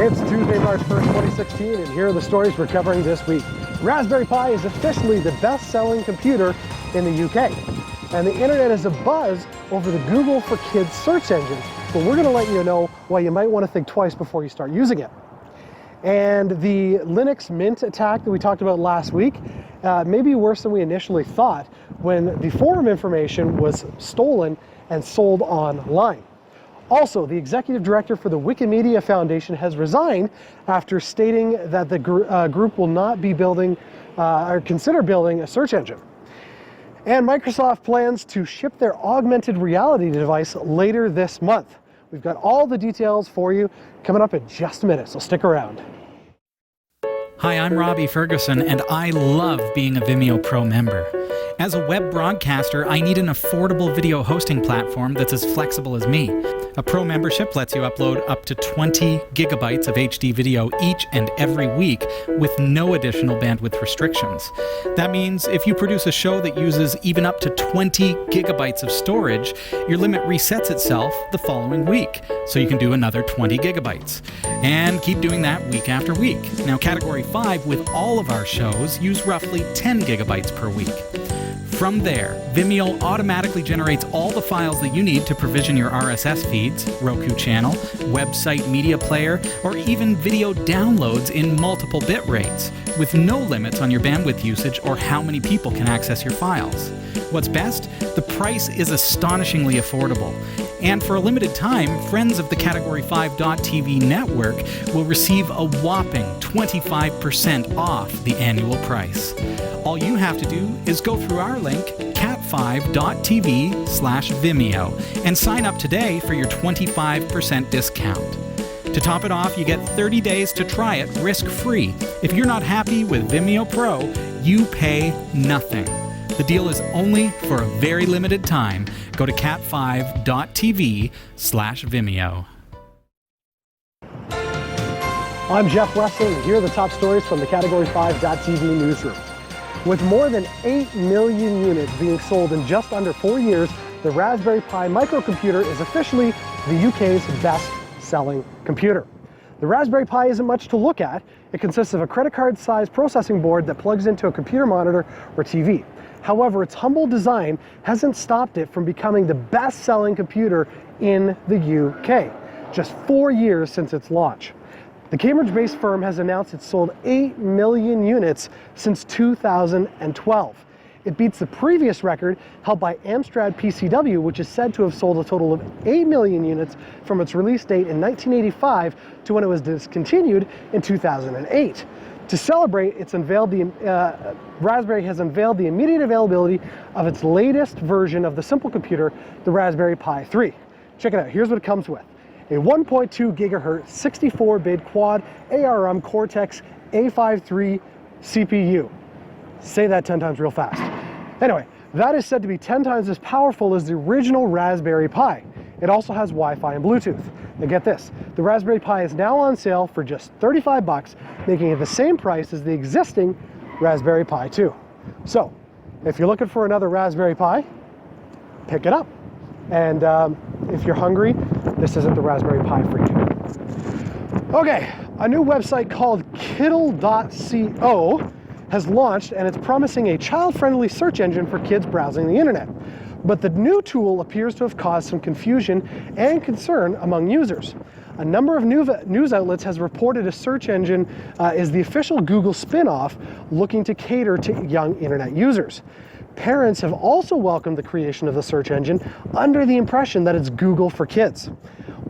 It's Tuesday, March 1st, 2016, and here are the stories we're covering this week. Raspberry Pi is officially the best-selling computer in the UK. And the internet is abuzz over the Google for Kids search engine, but we're going to let you know why you might want to think twice before you start using it. And the Linux Mint attack that we talked about last week may be worse than we initially thought when the forum information was stolen and sold online. Also, the executive director for the Wikimedia Foundation has resigned after stating that the group will not be building or consider building a search engine. And Microsoft plans to ship their augmented reality device later this month. We've got all the details for you coming up in just a minute, so stick around. Hi, I'm Robbie Ferguson, and I love being a Vimeo Pro member. As a web broadcaster, I need an affordable video hosting platform that's as flexible as me. A Pro membership lets you upload up to 20 gigabytes of HD video each and every week with no additional bandwidth restrictions. That means if you produce a show that uses even up to 20 gigabytes of storage, your limit resets itself the following week, so you can do another 20 gigabytes. And keep doing that week after week. Now, Category 5 with all of our shows use roughly 10 gigabytes per week. From there, Vimeo automatically generates all the files that you need to provision your RSS feeds, Roku channel, website media player, or even video downloads in multiple bit rates, with no limits on your bandwidth usage or how many people can access your files. What's best? The price is astonishingly affordable. And for a limited time, friends of the Category 5.tv network will receive a whopping 25% off the annual price. All you have to do is go through our link, cat5.tv/Vimeo, and sign up today for your 25% discount. To top it off, you get 30 days to try it risk-free. If you're not happy with Vimeo Pro, you pay nothing. The deal is only for a very limited time. Go to cat5.tv/Vimeo. I'm Jeff Weston, and here are the top stories from the Category 5.tv newsroom. With more than 8 million units being sold in just under 4 years, the Raspberry Pi microcomputer is officially the UK's best-selling computer. The Raspberry Pi isn't much to look at. It consists of a credit card-sized processing board that plugs into a computer monitor or TV. However, its humble design hasn't stopped it from becoming the best-selling computer in the UK, just 4 years since its launch. The Cambridge-based firm has announced it's sold 8 million units since 2012. It beats the previous record held by Amstrad PCW, which is said to have sold a total of 8 million units from its release date in 1985 to when it was discontinued in 2008. To celebrate, Raspberry has unveiled the immediate availability of its latest version of the simple computer, the Raspberry Pi 3. Check it out, here's what it comes with. A 1.2 gigahertz 64-bit quad ARM Cortex A53 CPU. Say that 10 times real fast. Anyway, that is said to be 10 times as powerful as the original Raspberry Pi. It also has Wi-Fi and Bluetooth. Now get this, the Raspberry Pi is now on sale for just $35, making it the same price as the existing Raspberry Pi 2. So, if you're looking for another Raspberry Pi, pick it up. And if you're hungry, this isn't the Raspberry Pi for you. Okay, a new website called Kiddle.co has launched, and it's promising a child-friendly search engine for kids browsing the internet. But the new tool appears to have caused some confusion and concern among users. A number of news outlets has reported a search engine is the official Google spin-off looking to cater to young internet users. Parents have also welcomed the creation of the search engine under the impression that it's Google for Kids.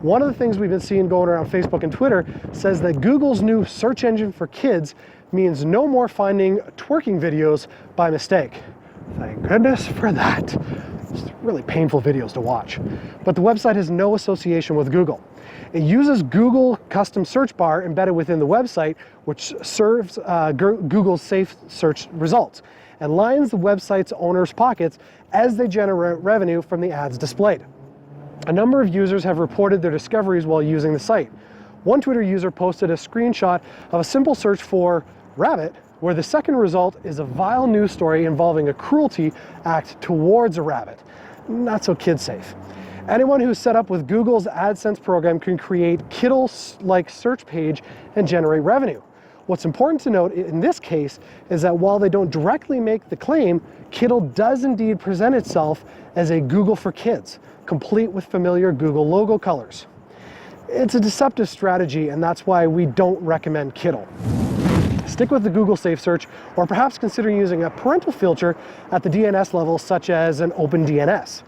One of the things we've been seeing going around Facebook and Twitter says that Google's new search engine for kids means no more finding twerking videos by mistake. Thank goodness for that. It's really painful videos to watch. But the website has no association with Google. It uses Google custom search bar embedded within the website, which serves Google's safe search results, and lines the website's owners' pockets as they generate revenue from the ads displayed. A number of users have reported their discoveries while using the site. One Twitter user posted a screenshot of a simple search for rabbit, where the second result is a vile news story involving a cruelty act towards a rabbit. Not so kid safe. Anyone who's set up with Google's AdSense program can create Kittl-like search page and generate revenue. What's important to note in this case is that while they don't directly make the claim, Kittl does indeed present itself as a Google for Kids, complete with familiar Google logo colors. It's a deceptive strategy, and that's why we don't recommend Kittl. Stick with the Google Safe Search, or perhaps consider using a parental filter at the DNS level, such as an OpenDNS.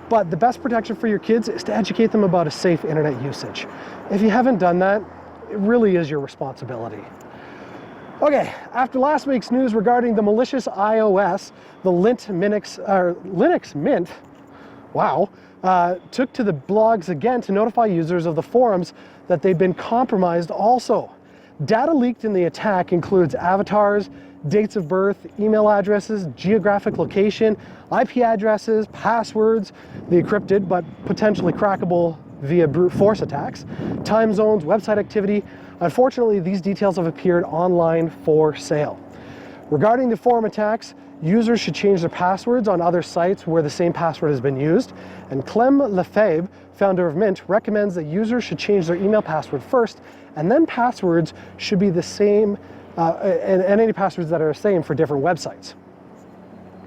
But the best protection for your kids is to educate them about a safe internet usage. If you haven't done that, it really is your responsibility. Okay, after last week's news regarding the malicious iOS, the Linux Mint, wow, took to the blogs again to notify users of the forums that they'd been compromised also. Data leaked in the attack includes avatars, dates of birth, email addresses, geographic location, IP addresses, passwords, the encrypted but potentially crackable via brute force attacks, time zones, website activity. Unfortunately, these details have appeared online for sale. Regarding the forum attacks, users should change their passwords on other sites where the same password has been used. And Clem Lefebvre, founder of Mint, recommends that users should change their email password first, and then passwords should be the same, and any passwords that are the same for different websites.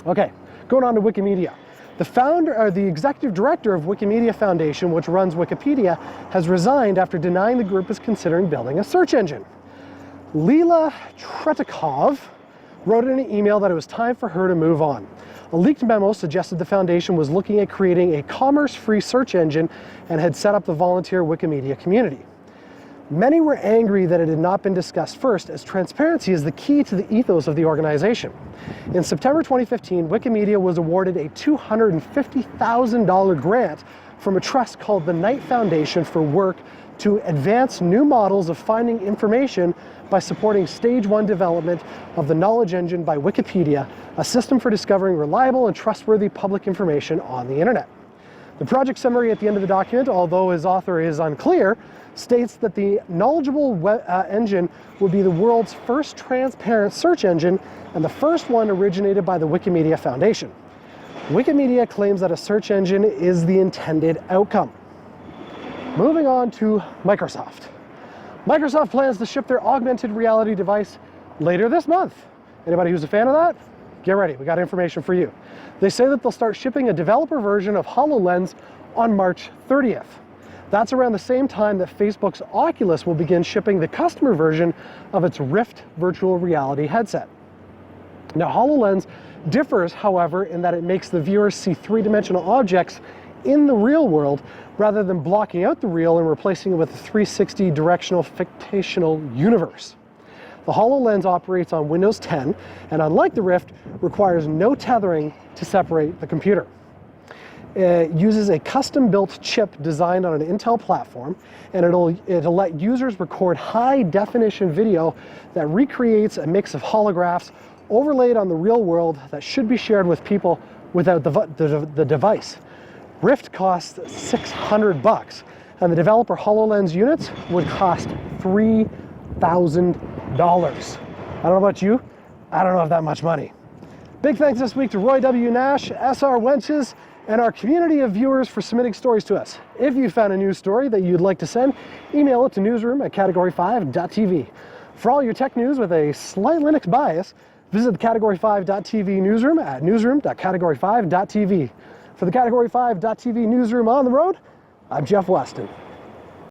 Okay, going on to Wikimedia. The executive director of Wikimedia Foundation, which runs Wikipedia, has resigned after denying the group is considering building a search engine. Lila Tretikov wrote in an email that it was time for her to move on. A leaked memo suggested the foundation was looking at creating a commerce-free search engine and had set up the volunteer Wikimedia community. Many were angry that it had not been discussed first, as transparency is the key to the ethos of the organization. In September 2015, Wikimedia was awarded a $250,000 grant from a trust called the Knight Foundation for work to advance new models of finding information by supporting Stage 1 development of the Knowledge Engine by Wikipedia, a system for discovering reliable and trustworthy public information on the internet. The project summary at the end of the document, although his author is unclear, states that the knowledgeable engine will be the world's first transparent search engine and the first one originated by the Wikimedia Foundation. Wikimedia claims that a search engine is the intended outcome. Moving on to Microsoft. Microsoft plans to ship their augmented reality device later this month. Anybody who's a fan of that? Get ready, we got information for you. They say that they'll start shipping a developer version of HoloLens on March 30th. That's around the same time that Facebook's Oculus will begin shipping the customer version of its Rift virtual reality headset. Now, HoloLens differs, however, in that it makes the viewers see three-dimensional objects in the real world rather than blocking out the real and replacing it with a 360 directional fictional universe. The HoloLens operates on Windows 10 and, unlike the Rift, requires no tethering to separate the computer. It uses a custom-built chip designed on an Intel platform, and it'll let users record high-definition video that recreates a mix of holographs overlaid on the real world that should be shared with people without the device. Rift costs $600, and the developer HoloLens units would cost $3,000. I don't know about you, I don't have that much money. Big thanks this week to Roy W. Nash, SR Wenches, and our community of viewers for submitting stories to us. If you found a news story that you'd like to send, email it to newsroom@category5.tv. For all your tech news with a slight Linux bias, visit the category5.tv newsroom at newsroom.category5.tv. For the category5.tv newsroom on the road, I'm Jeff Weston.